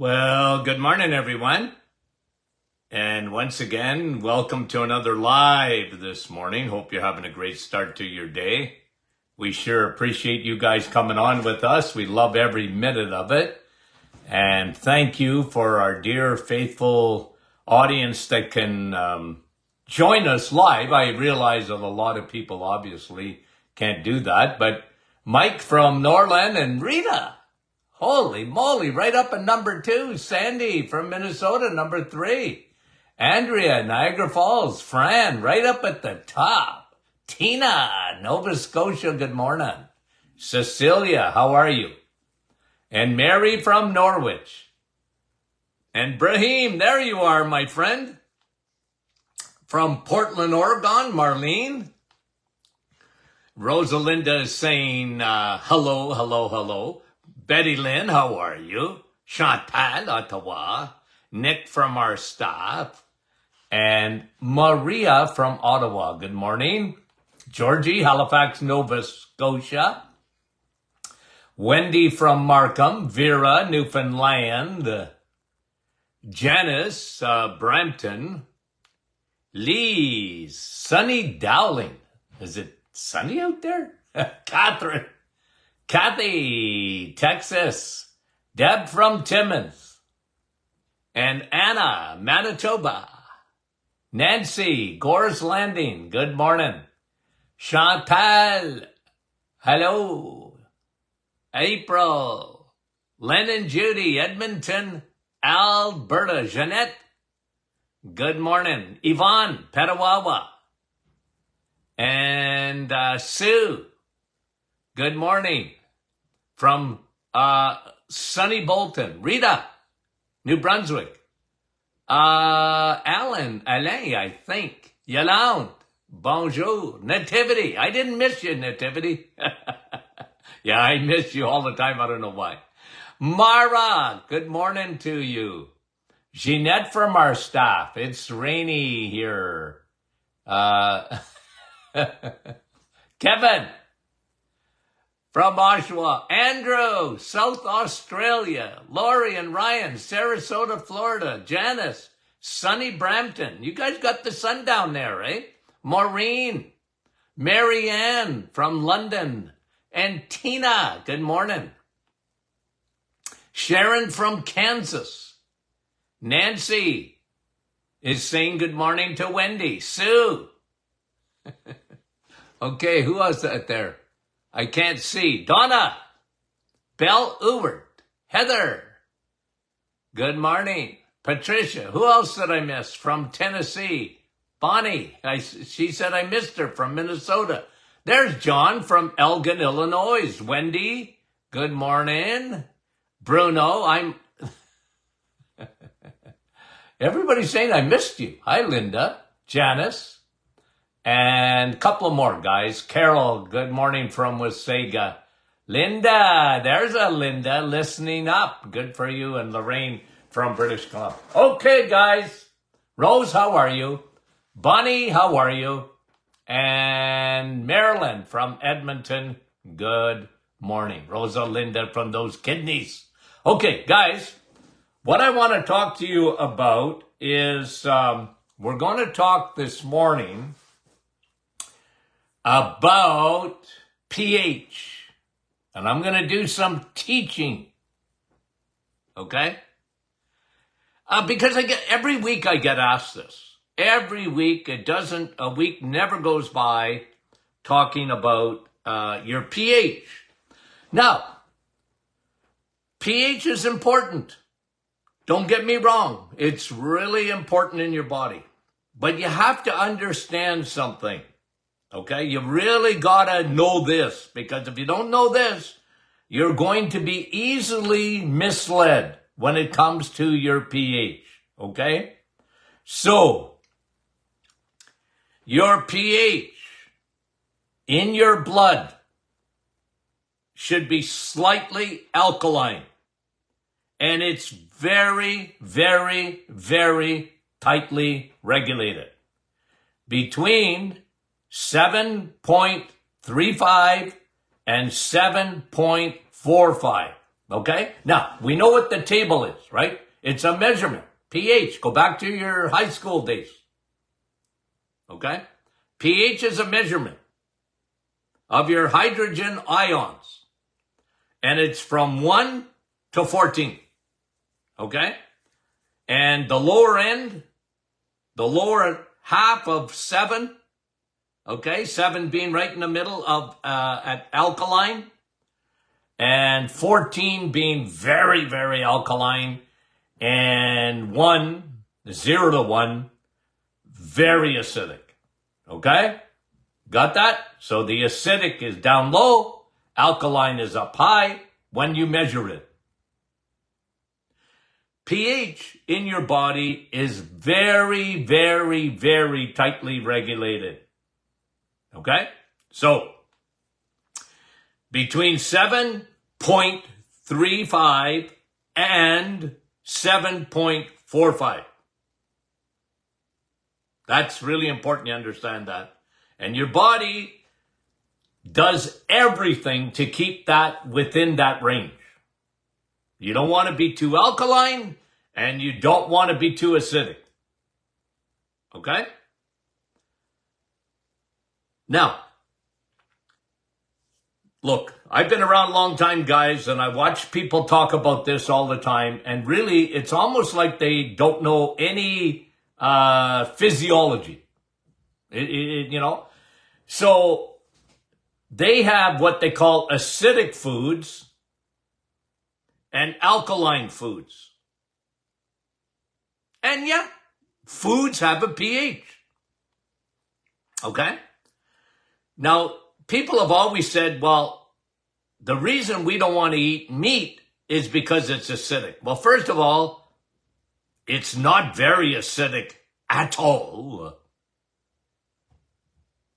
Well, good morning, everyone. And once again, welcome to another live this morning. Hope you're having a great start to your day. We sure appreciate you guys coming on with us. We love every minute of it. And thank you for our dear, faithful audience that can join us live. I realize that a lot of people obviously can't do that, but Mike from Norland and Rita. Holy moly, right up at number 2. Sandy from Minnesota, number 3. Andrea, Niagara Falls. Fran, right up at the top. Tina, Nova Scotia, good morning. Cecilia, how are you? And Mary from Norwich. And Brahim, there you are, my friend. From Portland, Oregon, Marlene. Rosalinda is saying hello, hello, hello. Betty Lynn, how are you? Chantal, Ottawa. Nick from our staff. And Maria from Ottawa. Good morning. Georgie, Halifax, Nova Scotia. Wendy from Markham. Vera, Newfoundland. Janice, Brampton. Lee, sunny Dowling. Is it sunny out there? Catherine. Kathy, Texas. Deb from Timmins. And Anna, Manitoba. Nancy, Gore's Landing. Good morning. Chantal. Hello. April. Len and Judy, Edmonton, Alberta. Jeanette. Good morning. Yvonne, Petawawa. And Sue. Good morning. From sunny Bolton. Rita, New Brunswick. Alain, I think. Yolande, bonjour. Nativity, I didn't miss you, Nativity. Yeah, I miss you all the time. I don't know why. Mara, good morning to you. Jeanette from our staff. It's rainy here. Kevin from Oshawa. Andrew, South Australia. Lori and Ryan, Sarasota, Florida. Janice, sunny Brampton. You guys got the sun down there, right? Maureen, Marianne from London. And Tina, good morning. Sharon from Kansas. Nancy is saying good morning to Wendy. Sue. Okay, who else out there? I can't see. Donna. Belle Ewert. Heather. Good morning. Patricia. Who else did I miss? From Tennessee. Bonnie. She said I missed her from Minnesota. There's John from Elgin, Illinois. Wendy. Good morning. Bruno. Everybody's saying I missed you. Hi, Linda. Janice. And a couple more guys. Carol, good morning from Wasaga. Linda, there's a Linda listening up. Good for you. And Lorraine from British Columbia. Okay, guys. Rose, how are you? Bonnie, how are you? And Marilyn from Edmonton, good morning. Rosalinda from those kidneys. Okay, guys, what I want to talk to you about is we're going to talk this morning about pH. And I'm going to do some teaching. Okay? Because every week I get asked this. Every week, a week never goes by talking about your pH. Now, pH is important. Don't get me wrong. It's really important in your body. But you have to understand something. Okay, you really gotta know this, because if you don't know this, you're going to be easily misled when it comes to your pH. Okay, so your pH in your blood should be slightly alkaline, and it's very, very, very tightly regulated between 7.35 and 7.45. Okay? Now, we know what the table is, right? It's a measurement. pH. Go back to your high school days. Okay? pH is a measurement of your hydrogen ions. And it's from 1 to 14. Okay? And the lower end, the lower half of 7, okay, 7 being right in the middle of at alkaline, and 14 being very, very alkaline, and 0 to 1, very acidic. Okay? Got that? So the acidic is down low, alkaline is up high when you measure it. pH in your body is very, very, very tightly regulated. Okay? So, between 7.35 and 7.45. That's really important you understand that. And your body does everything to keep that within that range. You don't want to be too alkaline, and you don't want to be too acidic. Okay? Now, look, I've been around a long time, guys, and I watch people talk about this all the time, and really, it's almost like they don't know any physiology. So they have what they call acidic foods and alkaline foods. And yeah, foods have a pH. Okay? Now, people have always said, well, the reason we don't want to eat meat is because it's acidic. Well, first of all, it's not very acidic at all.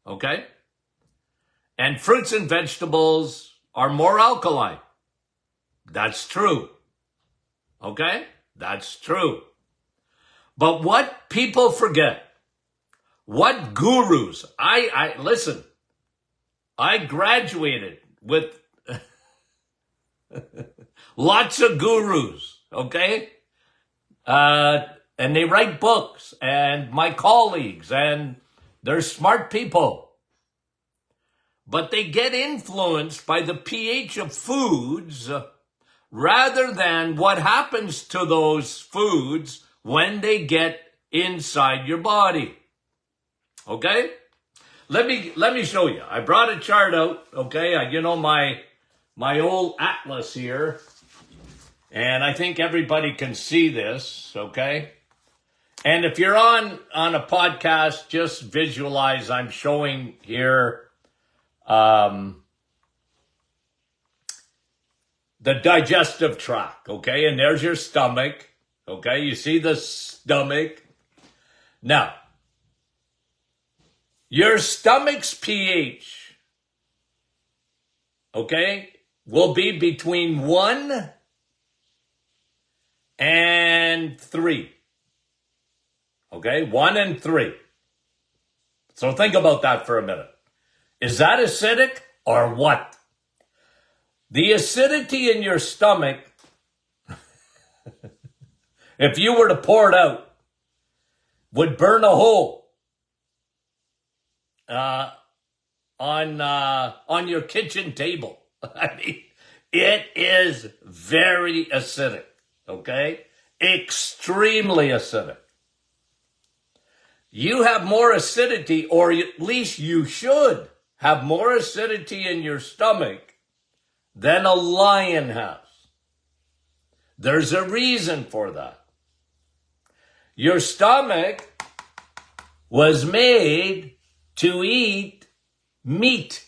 Okay? And fruits and vegetables are more alkaline. That's true. Okay? That's true. But what people forget, what gurus, listen, I graduated with lots of gurus, okay? And they write books, and my colleagues, and they're smart people. But they get influenced by the pH of foods rather than what happens to those foods when they get inside your body. Okay? Let me show you. I brought a chart out, okay? My old atlas here. And I think everybody can see this, okay? And if you're on a podcast, just visualize I'm showing here the digestive tract, okay? And there's your stomach, okay? You see the stomach. Now, your stomach's pH, okay, will be between 1 and 3. Okay, 1 and 3. So think about that for a minute. Is that acidic or what? The acidity in your stomach, if you were to pour it out, would burn a hole on your kitchen table. I mean, it is very acidic, okay? Extremely acidic. You have more acidity, or at least you should have more acidity in your stomach than a lion has. There's a reason for that. Your stomach was made to eat meat.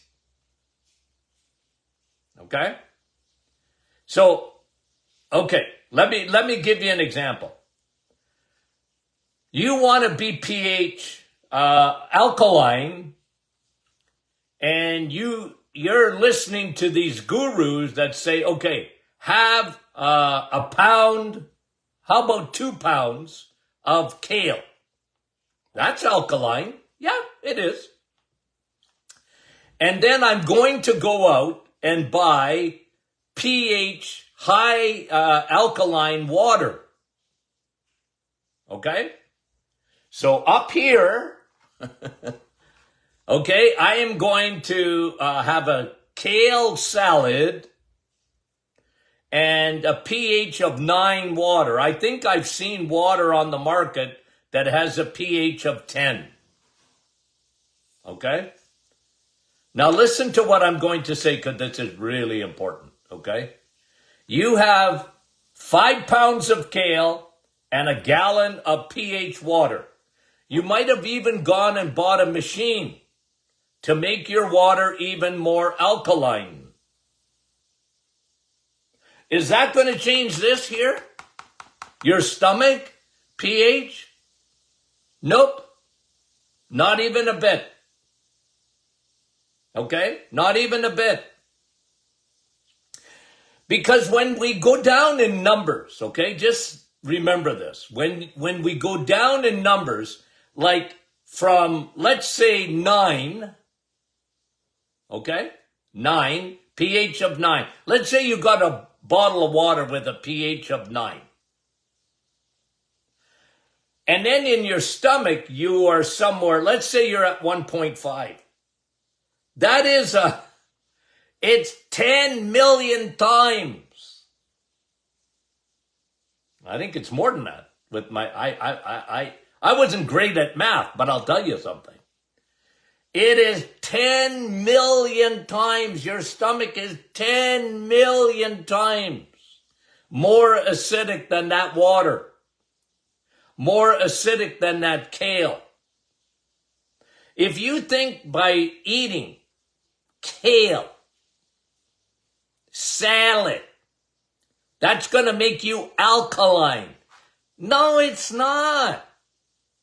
Okay? So, okay, let me give you an example. You want to be pH alkaline, and you're listening to these gurus that say, okay, have a pound, how about 2 pounds of kale? That's alkaline. Yeah, it is. And then I'm going to go out and buy pH high alkaline water. Okay? So up here, okay, I am going to have a kale salad and a pH of 9 water. I think I've seen water on the market that has a pH of 10. Okay? Now listen to what I'm going to say, because this is really important. Okay? You have 5 pounds of kale and a gallon of pH water. You might have even gone and bought a machine to make your water even more alkaline. Is that going to change this here? Your stomach pH? Nope. Not even a bit. Okay? Not even a bit. Because when we go down in numbers, okay, just remember this. When we go down in numbers, like from, let's say 9, okay, 9, pH of 9. Let's say you got a bottle of water with a pH of 9. And then in your stomach, you are somewhere, let's say you're at 1.5. That is it's 10 million times. I think it's more than that. With my, I wasn't great at math, but I'll tell you something. It is 10 million times. Your stomach is 10 million times more acidic than that water. More acidic than that kale. If you think by eating kale, salad, that's going to make you alkaline. No, it's not.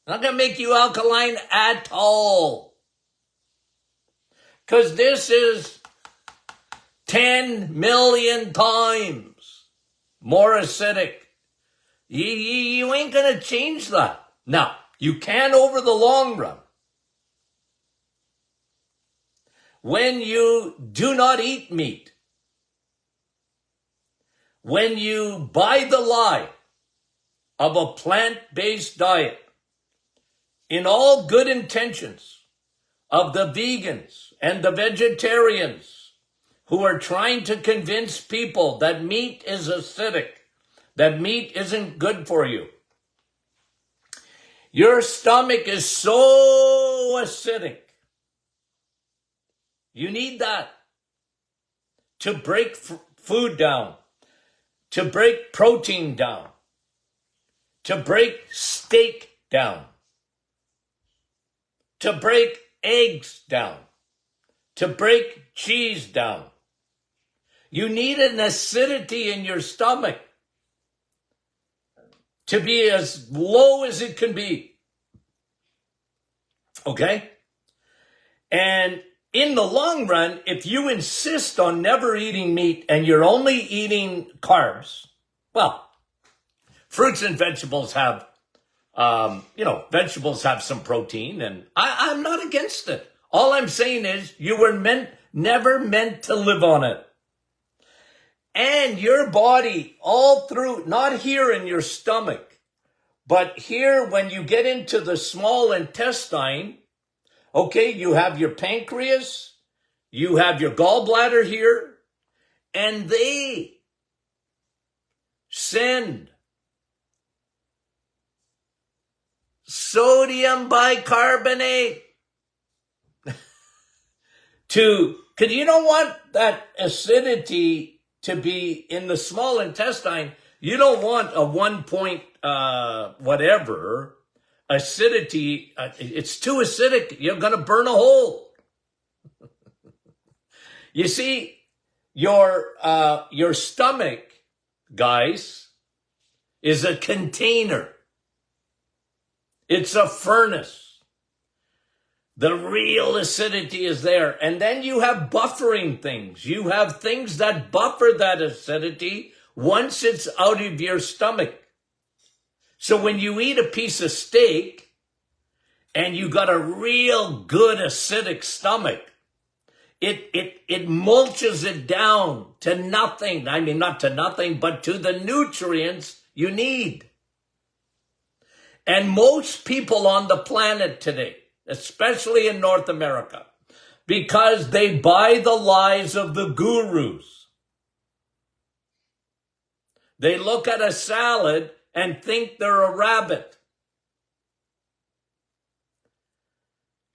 Not going to make you alkaline at all. Because this is 10 million times more acidic. You ain't going to change that. Now, you can over the long run. When you do not eat meat, when you buy the lie of a plant-based diet, in all good intentions of the vegans and the vegetarians who are trying to convince people that meat is acidic, that meat isn't good for you. Your stomach is so acidic. You need that to break food down, to break protein down, to break steak down, to break eggs down, to break cheese down. You need an acidity in your stomach to be as low as it can be. Okay? And in the long run, if you insist on never eating meat and you're only eating carbs, well, fruits and vegetables have, vegetables have some protein, and I'm not against it. All I'm saying is you were never meant to live on it. And your body all through, not here in your stomach, but here when you get into the small intestine, okay, you have your pancreas, you have your gallbladder here, and they send sodium bicarbonate because you don't want that acidity to be in the small intestine. You don't want a 1 point whatever acidity. It's too acidic. You're going to burn a hole. You see, your stomach, guys, is a container. It's a furnace. The real acidity is there. And then you have buffering things. You have things that buffer that acidity once it's out of your stomach. So when you eat a piece of steak and you got a real good acidic stomach, it mulches it down to nothing. I mean, not to nothing, but to the nutrients you need. And most people on the planet today, especially in North America, because they buy the lies of the gurus, they look at a salad and think they're a rabbit.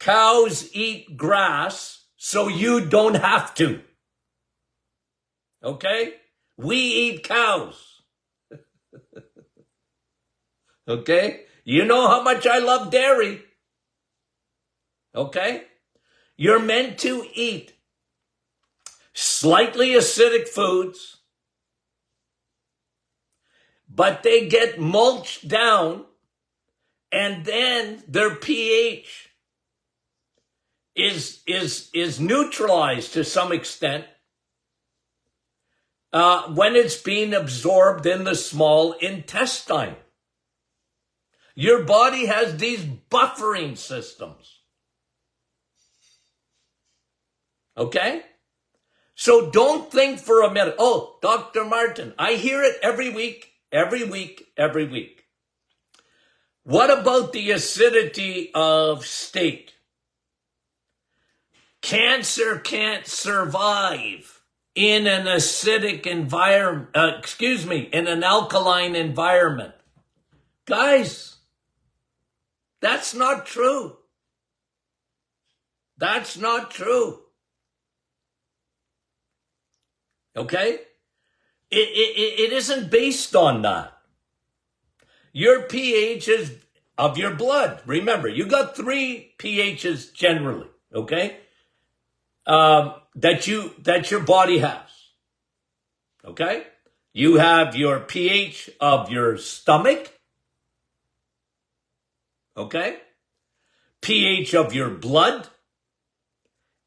Cows eat grass, so you don't have to. Okay? We eat cows. Okay? You know how much I love dairy. Okay? You're meant to eat slightly acidic foods, but they get mulched down, and then their pH is neutralized to some extent when it's being absorbed in the small intestine. Your body has these buffering systems. Okay? So don't think for a minute, oh, Dr. Martin, I hear it every week. What about the acidity of steak? Cancer can't survive in an acidic environment, in an alkaline environment. Guys, that's not true. That's not true. Okay? It isn't based on that. Your pH is of your blood. Remember, you got 3 pHs generally, okay? That your body has. Okay? You have your pH of your stomach. Okay? pH of your blood,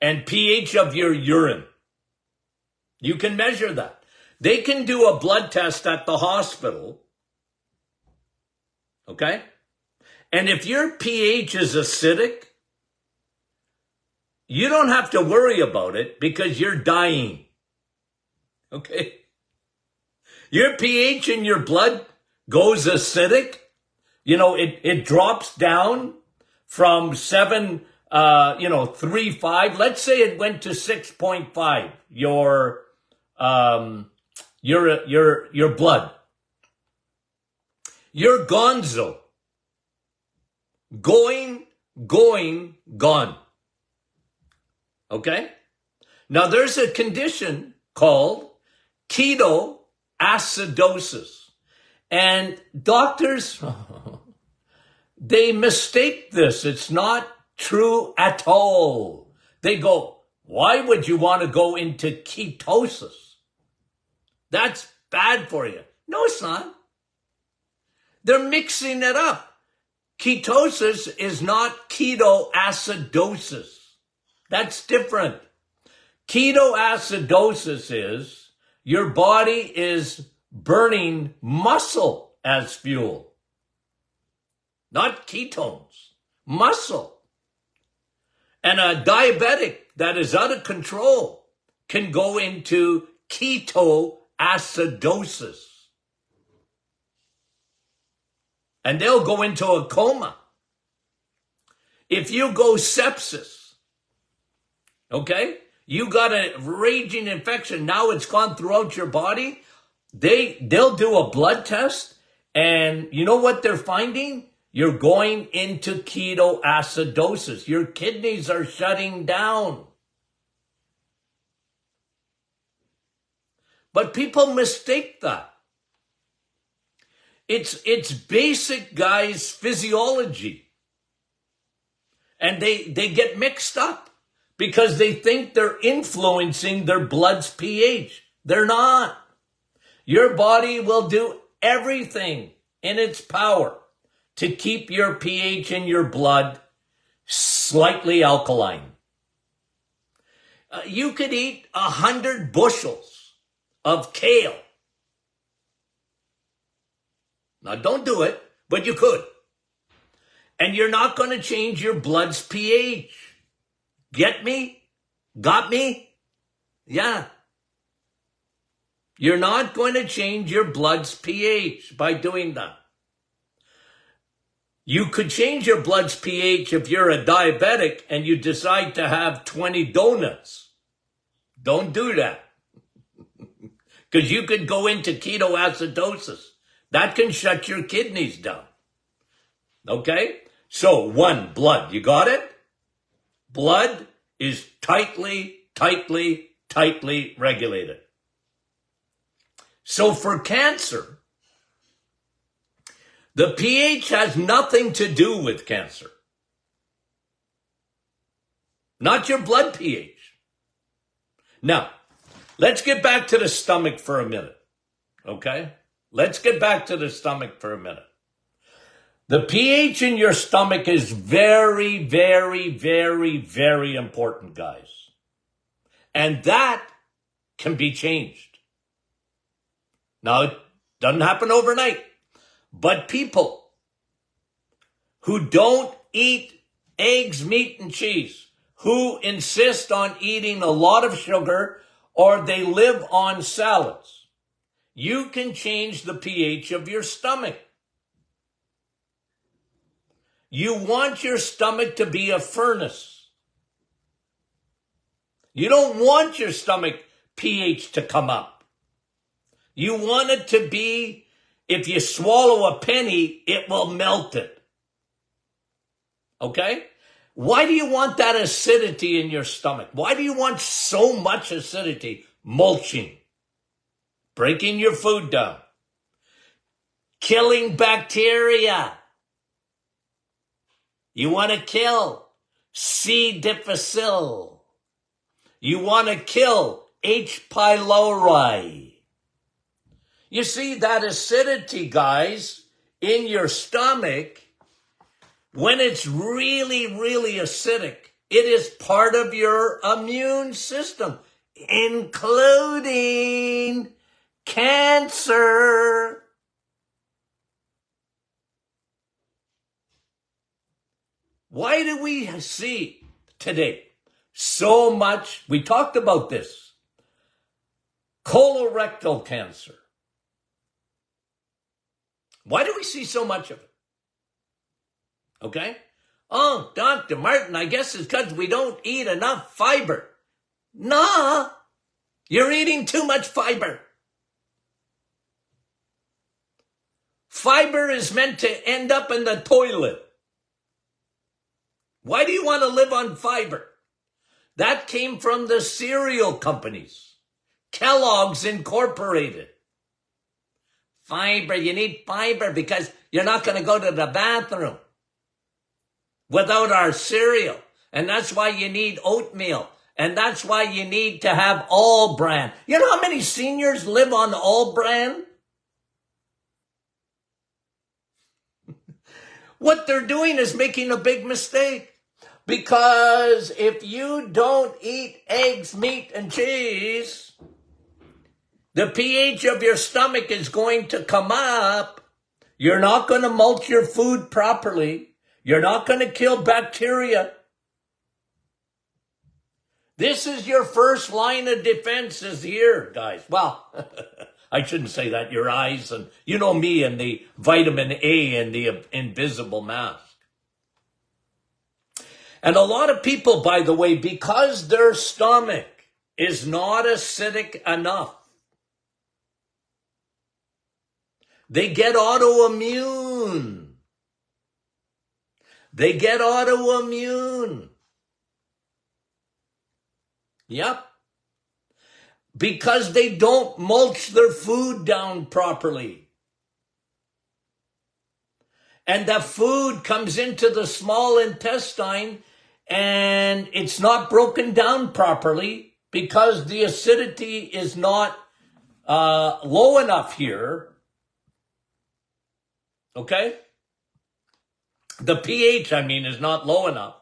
and pH of your urine. You can measure that. They can do a blood test at the hospital. Okay? And if your pH is acidic, you don't have to worry about it because you're dying. Okay? Your pH in your blood goes acidic. You know, it drops down from 3.5. Let's say it went to 6.5. Your blood. You're gonzo. Going, gone. Okay? Now there's a condition called ketoacidosis. And doctors, they mistake this. It's not true at all. They go, why would you want to go into ketosis? That's bad for you. No, it's not. They're mixing it up. Ketosis is not ketoacidosis. That's different. Ketoacidosis is your body is burning muscle as fuel. Not ketones. Muscle. And a diabetic that is out of control can go into ketoacidosis. And they'll go into a coma. If you go sepsis, okay, you got a raging infection, now it's gone throughout your body, they'll do a blood test, and you know what they're finding? You're going into ketoacidosis. Your kidneys are shutting down. But people mistake that. It's basic, guys, physiology. And they get mixed up because they think they're influencing their blood's pH. They're not. Your body will do everything in its power to keep your pH in your blood slightly alkaline. You could eat 100 bushels of kale. Now, don't do it, but you could. And you're not going to change your blood's pH. Get me? Got me? Yeah. You're not going to change your blood's pH by doing that. You could change your blood's pH if you're a diabetic and you decide to have 20 donuts. Don't do that. Because you could go into ketoacidosis. That can shut your kidneys down. Okay? So, 1, blood. You got it? Blood is tightly regulated. So for cancer, the pH has nothing to do with cancer. Not your blood pH. Now, let's get back to the stomach for a minute. Okay? Let's get back to the stomach for a minute. The pH in your stomach is very important, guys. And that can be changed. Now, it doesn't happen overnight. But people who don't eat eggs, meat, and cheese, who insist on eating a lot of sugar, or they live on salads, you can change the pH of your stomach. You want your stomach to be a furnace. You don't want your stomach pH to come up. You want it to be, if you swallow a penny, it will melt it. Okay? Why do you want that acidity in your stomach? Why do you want so much acidity? Mulching. Breaking your food down. Killing bacteria. You want to kill C. difficile. You want to kill H. pylori. You see, that acidity, guys, in your stomach, when it's really acidic, it is part of your immune system, including cancer. Why do we see today so much? We talked about this. Colorectal cancer. Why do we see so much of it? Okay? Oh, Dr. Martin, I guess it's because we don't eat enough fiber. Nah, you're eating too much fiber. Fiber is meant to end up in the toilet. Why do you want to live on fiber? That came from the cereal companies. Kellogg's Incorporated. Fiber, you need fiber because you're not going to go to the bathroom without our cereal. And that's why you need oatmeal. And that's why you need to have All Bran. You know how many seniors live on All Bran? What they're doing is making a big mistake. Because if you don't eat eggs, meat, and cheese, the pH of your stomach is going to come up. You're not going to mulch your food properly. You're not going to kill bacteria. This is your first line of defense is here, guys. Well, I shouldn't say that. Your eyes and, you know me and the vitamin A and the invisible mask. And a lot of people, by the way, because their stomach is not acidic enough, they get autoimmune. They get autoimmune. Yep. Because they don't mulch their food down properly. And the food comes into the small intestine and it's not broken down properly because the acidity is not low enough here. Okay? The pH, is not low enough.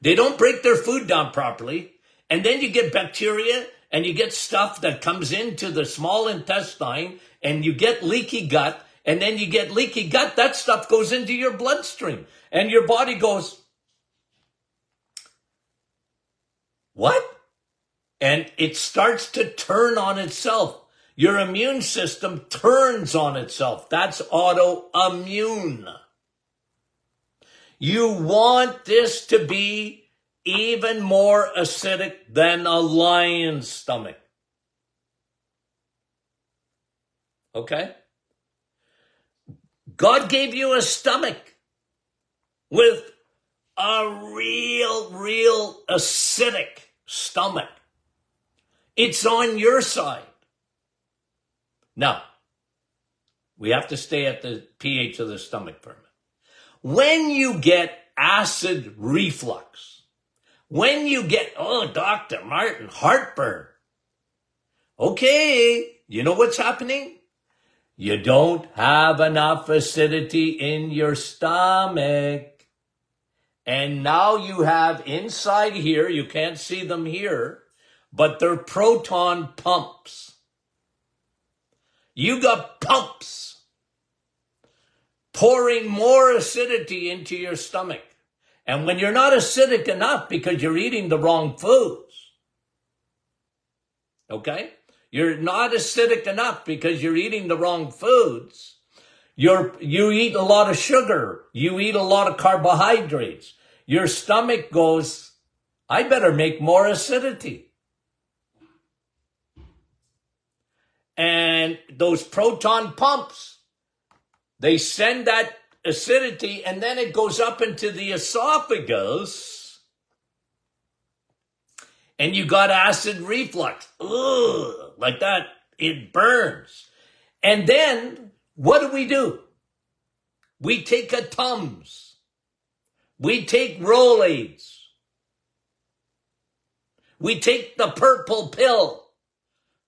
They don't break their food down properly. And then you get bacteria and you get stuff that comes into the small intestine and you get leaky gut. And then you get leaky gut. That stuff goes into your bloodstream. And your body goes, What? And it starts to turn on itself. Your immune system turns on itself. That's autoimmune. You want this to be even more acidic than a lion's stomach. Okay? God gave you a stomach with a real acidic stomach. It's on your side. Now, we have to stay at the pH of the stomach for a minute. When you get acid reflux, when you get, oh, Dr. Martin, heartburn, okay, you know what's happening? You don't have enough acidity in your stomach. And now you have inside here, you can't see them here, but they're proton pumps. You got pumps pouring more acidity into your stomach. And when you're not acidic enough because you're eating the wrong foods, okay? You're not acidic enough because you're eating the wrong foods. You eat a lot of sugar. You eat a lot of carbohydrates. Your stomach goes, I better make more acidity. And those proton pumps, they send that acidity and then it goes up into the esophagus and you got acid reflux. Ugh, like that, it burns. And then what do? We take a Tums. We take Rolaids. We take the purple pill.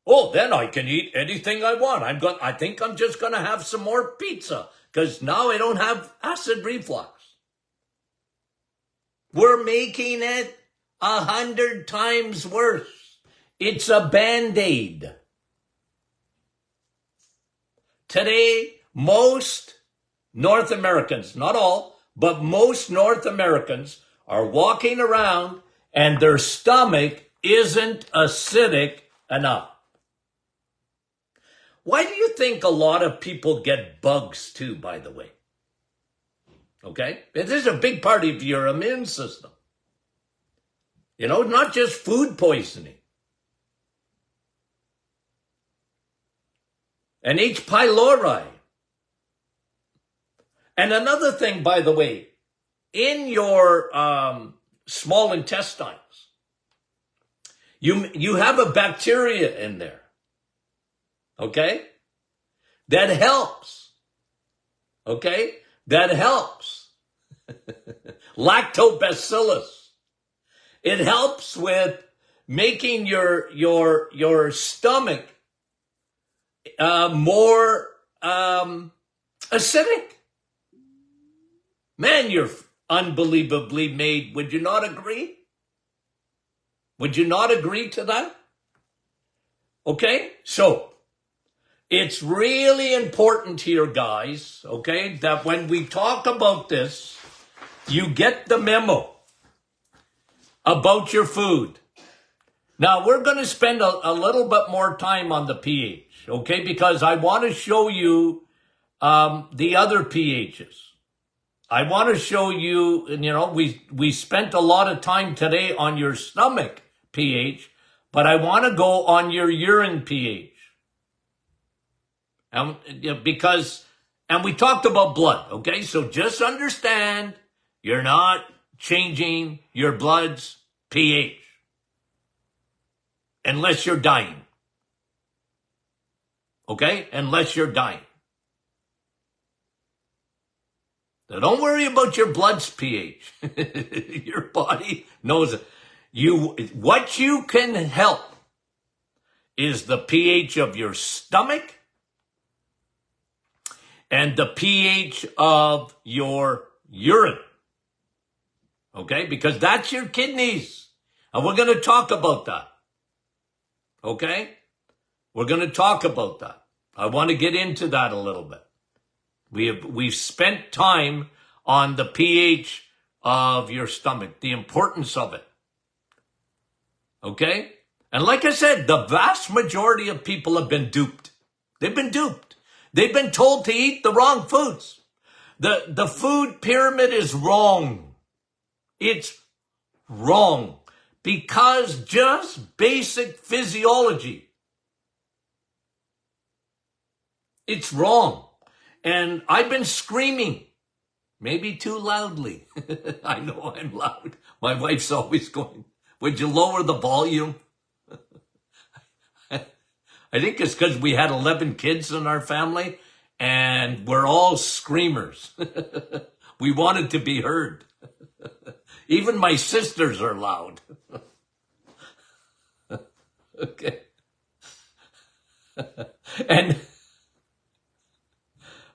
Oh, then I can eat anything I want. I think I'm just going to have some more pizza because now I don't have acid reflux. We're making it 100 times worse. It's a Band-Aid. Today, most North Americans, not all, but most North Americans are walking around and their stomach isn't acidic enough. Why do you think a lot of people get bugs too, by the way? Okay? This is a big part of your immune system. You know, not just food poisoning. And H. pylori. And another thing, by the way, in your small intestines, you have a bacteria in there. Okay? That helps. Okay? That helps. Lactobacillus. It helps with making your stomach more acidic. Man, you're unbelievably made. Would you not agree? Would you not agree to that? Okay? So, it's really important here, guys, okay, that when we talk about this, you get the memo about your food. Now, we're going to spend a little bit more time on the pH, okay, because I want to show you the other pHs. I want to show you, you know, we spent a lot of time today on your stomach pH, but I want to go on your urine pH. And we talked about blood, okay? So just understand you're not changing your blood's pH unless you're dying. Okay? Unless you're dying. So don't worry about your blood's pH. Your body knows it. What you can help is the pH of your stomach and the pH of your urine. Okay? Because that's your kidneys. And we're going to talk about that. Okay? We're going to talk about that. I want to get into that a little bit. We've spent time on the pH of your stomach, the importance of it. Okay? And like I said, the vast majority of people have been duped. They've been duped. They've been told to eat the wrong foods. The food pyramid is wrong. It's wrong. Because just basic physiology, it's wrong. And I've been screaming, maybe too loudly. I know I'm loud. My wife's always going, would you lower the volume? I think it's because we had 11 kids in our family and we're all screamers. We wanted to be heard. Even my sisters are loud. Okay. And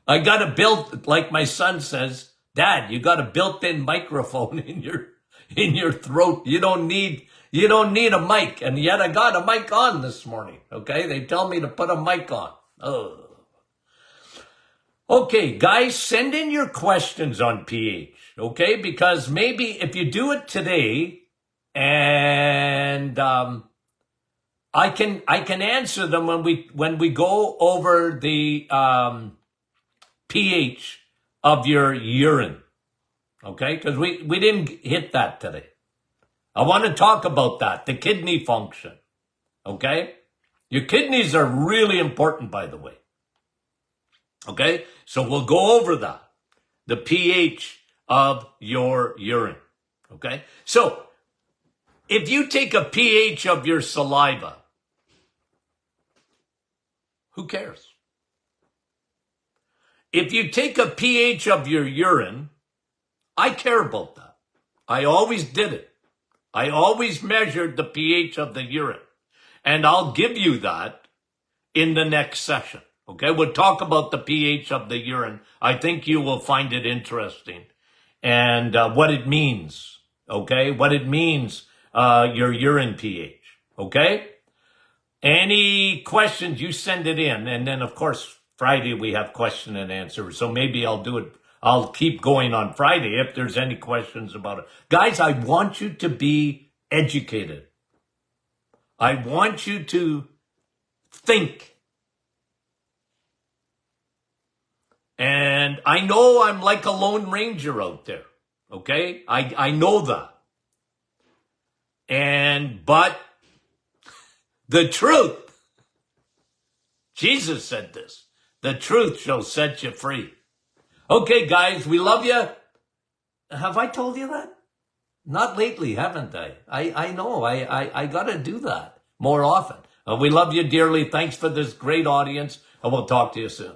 I got a built, like my son says, Dad, you got a built-in microphone in your throat. You don't need a mic. And yet I got a mic on this morning. Okay. They tell me to put a mic on. Oh. Okay, guys, send in your questions on pH. Okay. Because maybe if you do it today and, I can answer them when we go over the, pH of your urine. Okay. Cause we didn't hit that today. I want to talk about that, the kidney function. Okay? Your kidneys are really important, by the way. Okay? So we'll go over that, the pH of your urine. Okay? So if you take a pH of your saliva, who cares? If you take a pH of your urine, I care about that. I always did it. I always measured the pH of the urine. And I'll give you that in the next session. Okay, we'll talk about the pH of the urine. I think you will find it interesting. And what it means. Okay, what it means, your urine pH. Okay? Any questions, you send it in. And then, of course, Friday we have question and answer. So maybe I'll do it. I'll keep going on Friday if there's any questions about it. Guys, I want you to be educated. I want you to think. And I know I'm like a lone ranger out there. Okay? I know that. But the truth, Jesus said this, the truth shall set you free. Okay, guys, we love you. Have I told you that? Not lately, haven't I? I know. I got to do that more often. We love you dearly. Thanks for this great audience, and we'll talk to you soon.